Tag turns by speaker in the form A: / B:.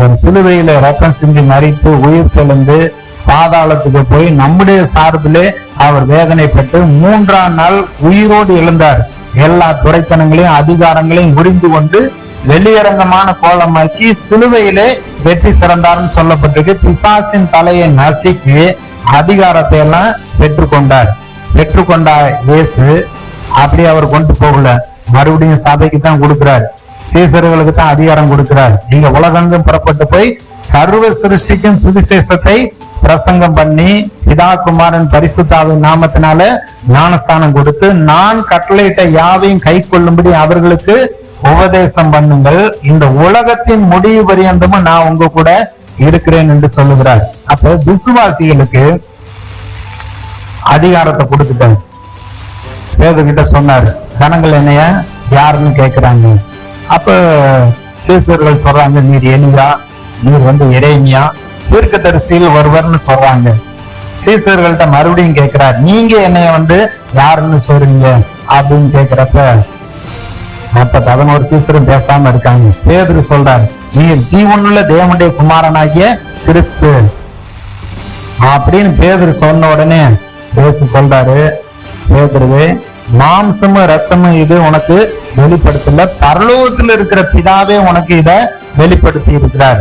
A: ஒரு சிலுவையில ரத்தம் சிந்தி மறித்து உயிர் தெழுந்து பாதாளத்துக்கு போய் நம்முடைய சார்பிலே அவர் வேதனைப்பட்டு 3ஆம் நாள் உயிரோடு எழுந்தார். எல்லா துரைத்தனங்களையும் அதிகாரங்களையும் உரிந்து கொண்டு வெளியரங்கமான கோலமாக்கி சிலுவையிலே வெற்றி சிறந்தார்னு சொல்லப்பட்டிருக்கு. பிசாசின் தலையை நசுக்கி அதிகாரத்தை எல்லாம் பெற்றுக்கொண்ட இயேசு அப்படி அவர் கொண்டு போகல, மறுபடியும் சபைக்கு தான் கொடுக்கிறார், சீசர்களுக்கு தான் அதிகாரம் கொடுக்கிறார். நீங்க உலகெங்கும் புறப்பட்டு போய் சர்வ சிருஷ்டிக்கும் சுவிசேஷத்தை பிரசங்கம் பண்ணி பிதா குமாரன் பரிசுத்தாவின் நாமத்தினால ஞானஸ்தானம் கொடுத்து நான் கட்டளையிட்ட யாவையும் கை கொள்ளும்படி அவர்களுக்கு உபதேசம் பண்ணுங்கள், இந்த உலகத்தின் முடிவு பரியந்தமும் நான் உங்க கூட இருக்கிறேன் என்று சொல்லுகிறார். அப்ப விசுவாசிகளுக்கு அதிகாரத்தை கொடுத்துட்டார். பேதுருகிட்ட சொன்னார், ஜனங்கள் என்னைய யாருன்னு கேட்கிறாங்க. அப்ப சீசர்கள் சொல்றாங்க, நீர் எலியா, நீர் எரேமியா தீர்க்கதரிசியில் ஒருவர்னு சொல்றாங்க. சீசர்கள்ட்ட மறுபடியும் கேட்கிறார், நீங்க என்னைய யாருன்னு சொல்றீங்க அப்படின்னு கேட்கிறப்ப மற்ற 11 சீசரும் பேசாம இருக்காங்க. பேதுரு சொல்றார், நீர் ஜீவனுள்ள தேவனுடைய குமாரனாகிய கிறிஸ்து அப்படின்னு பேதுரு சொன்ன உடனே பேச சொல்றாரு, பேதுருவே, மாம்சமும் ரத்தமும் இது உனக்கு வெளிப்படுத்தல, பரலோகத்தில் இருக்கிற பிதாவே உனக்கு இத வெளிப்படுத்தி இருக்கிறார்.